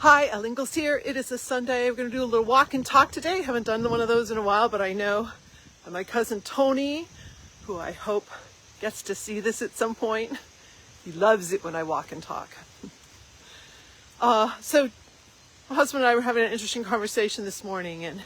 Hi, Ellen Ingalls here. It is a Sunday. We're going to do a little walk and talk today. Haven't done one of those in a while, but I know my cousin Tony, who I hope gets to see this at some point, he loves it when I walk and talk. So my husband and I were having an interesting conversation this morning, and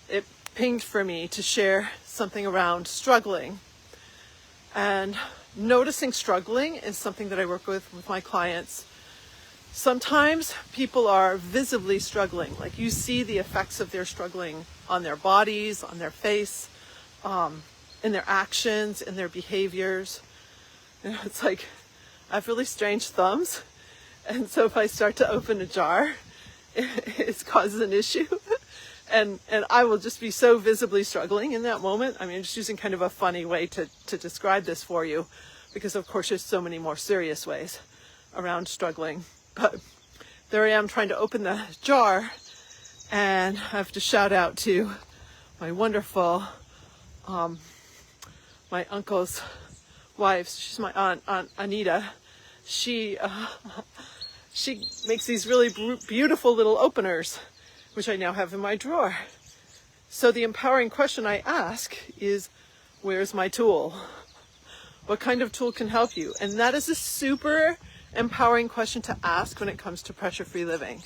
it pinged for me to share something around struggling. And noticing struggling is something that I work with my clients. Sometimes people are visibly struggling, like you see the effects of their struggling on their bodies, on their face, in their actions, in their behaviors. You know, it's like I have really strange thumbs, and so if I start to open a jar, it causes an issue. And I will just be so visibly struggling in that moment. I mean, I'm just using kind of a funny way to describe this for you, because of course there's so many more serious ways around struggling. But there I am trying to open the jar, and I have to shout out to my wonderful, my uncle's wife. She's my aunt Anita. She makes these really beautiful little openers, which I now have in my drawer. So the empowering question I ask is, where's my tool? What kind of tool can help you? And that is a super empowering question to ask when it comes to pressure-free living.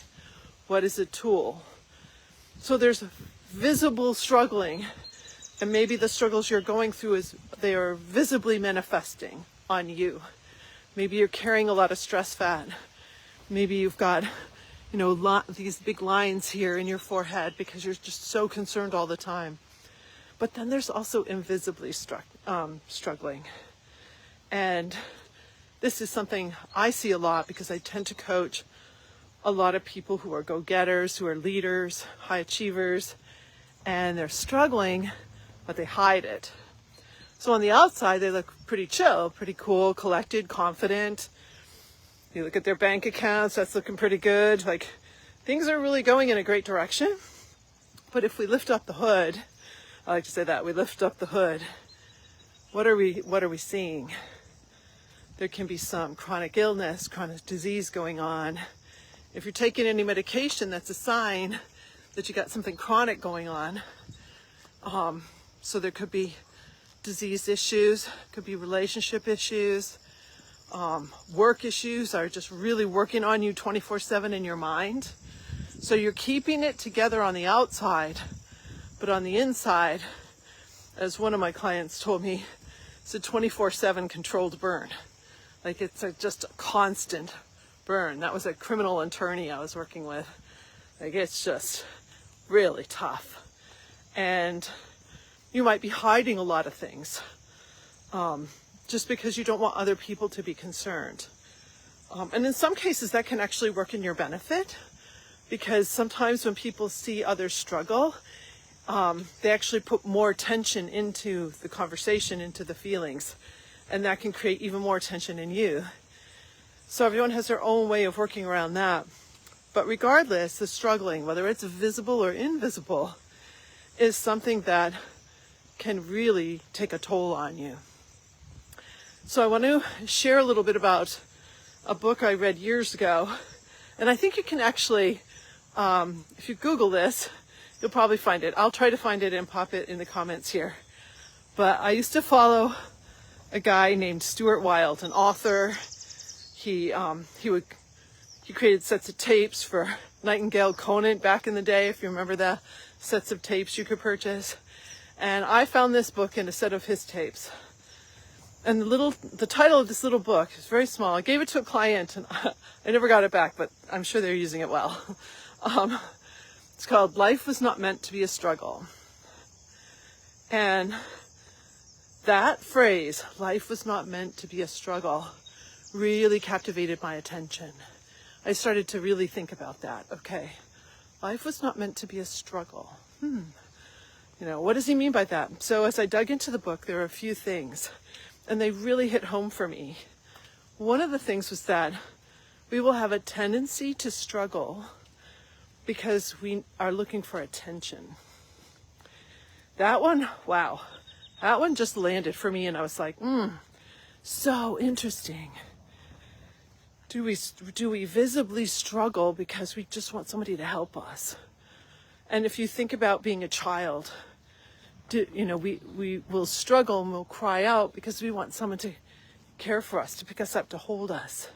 What is a tool? So there's visible struggling, and maybe the struggles you're going through is they are visibly manifesting on you. Maybe you're carrying a lot of stress fat. Maybe you've got, these big lines here in your forehead because you're just so concerned all the time. But then there's also invisibly struggling. And this is something I see a lot because I tend to coach a lot of people who are go-getters, who are leaders, high achievers, and they're struggling, but they hide it. So on the outside, they look pretty chill, pretty cool, collected, confident. You look at their bank accounts, that's looking pretty good. Like, things are really going in a great direction. But if we lift up the hood, I like to say that, we lift up the hood, what are we seeing? There can be some chronic illness, chronic disease going on. If you're taking any medication, that's a sign that you got something chronic going on. So there could be disease issues, could be relationship issues, work issues are just really working on you 24/7 in your mind. So you're keeping it together on the outside, but on the inside, as one of my clients told me, it's a 24/7 controlled burn. Like it's just a constant burn. That was a criminal attorney I was working with. Like it's just really tough. And you might be hiding a lot of things just because you don't want other people to be concerned. And in some cases that can actually work in your benefit, because sometimes when people see others struggle, they actually put more attention into the conversation, into the feelings. And that can create even more tension in you. So everyone has their own way of working around that. But regardless, the struggling, whether it's visible or invisible, is something that can really take a toll on you. So I want to share a little bit about a book I read years ago. And I think you can actually, if you Google this, you'll probably find it. I'll try to find it and pop it in the comments here. But I used to follow a guy named Stuart Wilde, an author. He created sets of tapes for Nightingale Conant back in the day, if you remember the sets of tapes you could purchase. And I found this book in a set of his tapes. And the title of this little book is very small. I gave it to a client, and I never got it back, but I'm sure they're using it well. It's called Life Was Not Meant to Be a Struggle. And that phrase, life was not meant to be a struggle, really captivated my attention. I started to really think about that. Okay, life was not meant to be a struggle. What does he mean by that? So as I dug into the book, there were a few things, and they really hit home for me. One of the things was that we will have a tendency to struggle because we are looking for attention. That one, wow. That one just landed for me, and I was like, so interesting. Do we visibly struggle because we just want somebody to help us? And if you think about being a child, we will struggle and we'll cry out because we want someone to care for us, to pick us up, to hold us.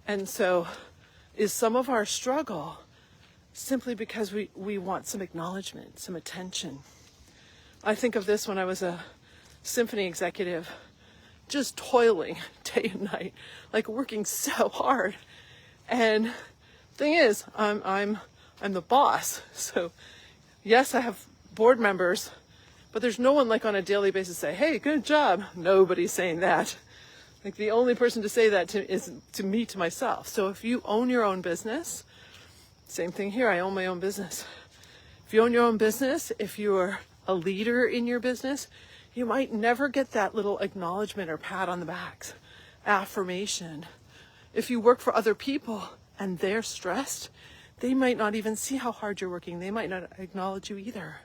And so is some of our struggle simply because we want some acknowledgement, some attention? I think of this when I was a symphony executive, just toiling day and night, like working so hard. And thing is, I'm the boss. So yes, I have board members, but there's no one like on a daily basis say, hey, good job. Nobody's saying that. Like the only person to say that is to me, to myself. So if you own your own business, same thing here, I own my own business. If you own your own business, if you're a leader in your business, you might never get that little acknowledgement or pat on the back, affirmation. If you work for other people and they're stressed, they might not even see how hard you're working. They might not acknowledge you either.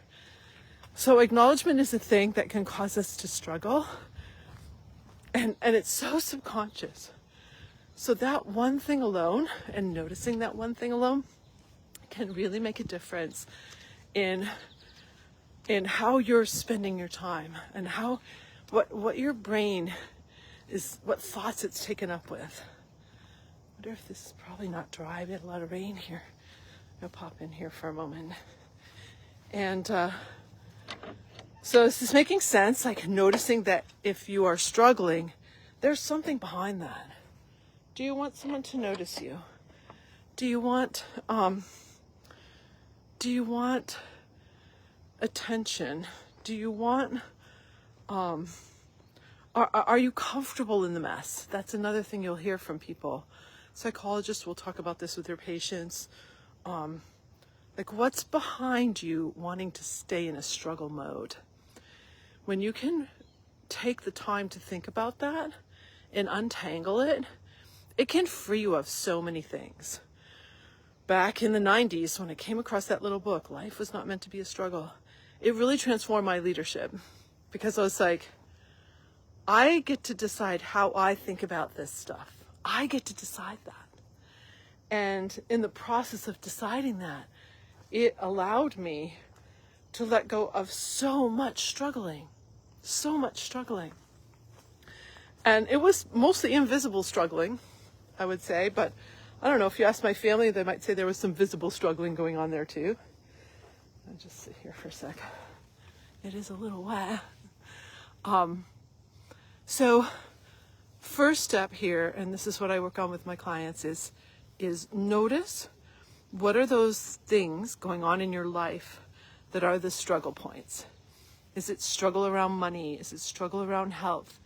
So acknowledgement is a thing that can cause us to struggle. And it's so subconscious. So that one thing alone, and noticing that one thing alone, can really make a difference in how you're spending your time and what your brain is, what thoughts it's taken up with. I wonder if this is probably not dry. We had a lot of rain here. I'll pop in here for a moment. And so is this making sense? Like noticing that if you are struggling, there's something behind that. Do you want someone to notice you? Do you want attention? Do you want, are you comfortable in the mess? That's another thing you'll hear from people. Psychologists will talk about this with their patients. Like what's behind you wanting to stay in a struggle mode? When you can take the time to think about that and untangle it, it can free you of so many things. Back in the 90s, when I came across that little book, Life Was Not Meant to Be a Struggle, it really transformed my leadership because I was like, I get to decide how I think about this stuff. I get to decide that. And in the process of deciding that, it allowed me to let go of so much struggling. And it was mostly invisible struggling, I would say, but I don't know, if you ask my family, they might say there was some visible struggling going on there too. I'll just sit here for a sec. It is a little wet. So first step here, and this is what I work on with my clients, is notice what are those things going on in your life that are the struggle points. Is it struggle around money? Is it struggle around health?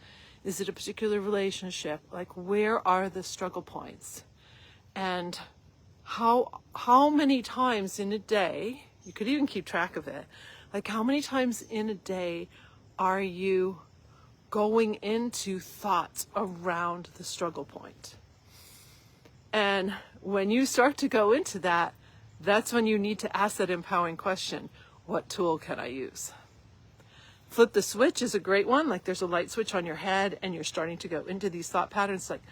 Is it a particular relationship? Like, where are the struggle points? And how many times in a day, you could even keep track of it, like how many times in a day are you going into thoughts around the struggle point? And when you start to go into that, that's when you need to ask that empowering question, what tool can I use? Flip the switch is a great one. Like there's a light switch on your head and you're starting to go into these thought patterns. Like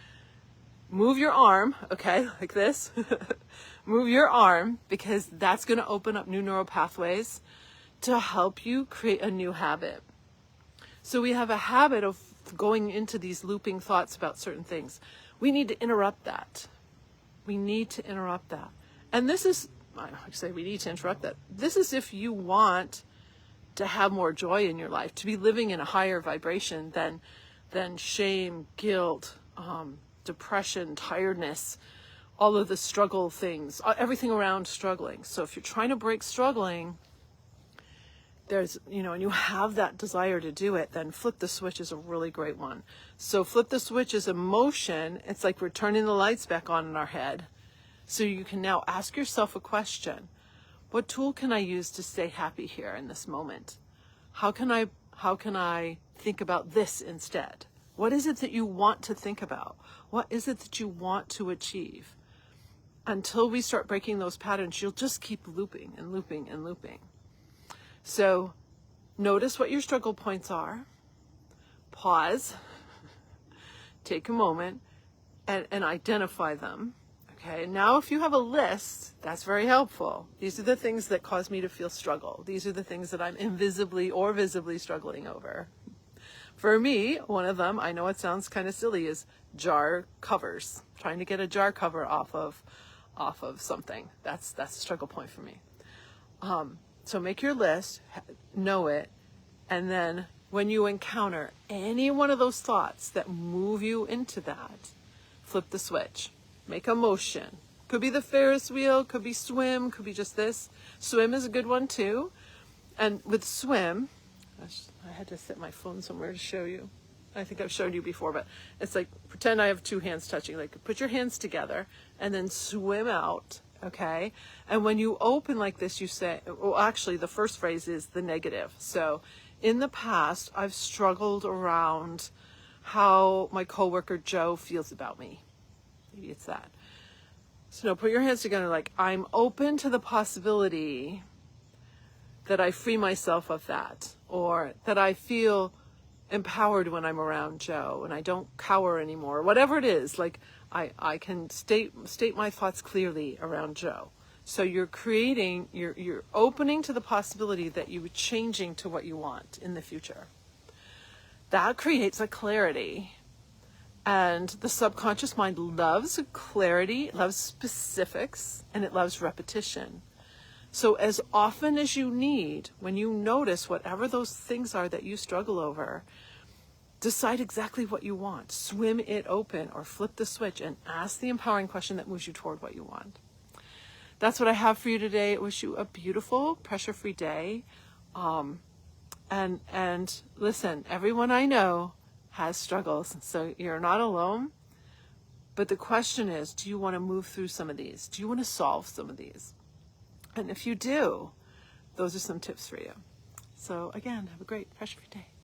move your arm, okay, like this. Move your arm, because that's going to open up new neural pathways to help you create a new habit. So we have a habit of going into these looping thoughts about certain things. We need to interrupt that. And this is, I say we need to interrupt that. This is if you want to have more joy in your life, to be living in a higher vibration than shame, guilt, depression, tiredness, all of the struggle things, everything around struggling. So if you're trying to break struggling, there's, and you have that desire to do it, then flip the switch is a really great one. So flip the switch is a motion. It's like we're turning the lights back on in our head. So you can now ask yourself a question. What tool can I use to stay happy here in this moment? How can I think about this instead? What is it that you want to think about? What is it that you want to achieve? Until we start breaking those patterns, you'll just keep looping and looping and looping. So notice what your struggle points are. Pause. Take a moment. and identify them. Okay, now if you have a list, that's very helpful. These are the things that cause me to feel struggle. These are the things that I'm invisibly or visibly struggling over. For me, one of them, I know it sounds kind of silly, is jar covers. Trying to get a jar cover off of something. That's a struggle point for me. So make your list, know it, and then when you encounter any one of those thoughts that move you into that, flip the switch. Make a motion. Could be the Ferris wheel, could be swim, could be just this. Swim is a good one too. And with swim, I had to set my phone somewhere to show you. I think I've showed you before, but it's like, pretend I have two hands touching. Like, put your hands together and then swim out, okay? And when you open like this, you say, well, actually, the first phrase is the negative. So in the past, I've struggled around how my coworker Joe feels about me. Maybe it's that. So no, put your hands together like, I'm open to the possibility that I free myself of that, or that I feel empowered when I'm around Joe and I don't cower anymore. Whatever it is, like I can state my thoughts clearly around Joe. So you're creating, you're opening to the possibility that you're changing to what you want in the future. That creates a clarity. And the subconscious mind loves clarity, loves specifics, and it loves repetition. So as often as you need, when you notice whatever those things are that you struggle over, decide exactly what you want. Swim it open or flip the switch and ask the empowering question that moves you toward what you want. That's what I have for you today. I wish you a beautiful, pressure-free day. And listen, everyone I know has struggles, so you're not alone. But the question is, do you want to move through some of these? Do you want to solve some of these? And if you do, those are some tips for you. So again, have a great pressure-free day.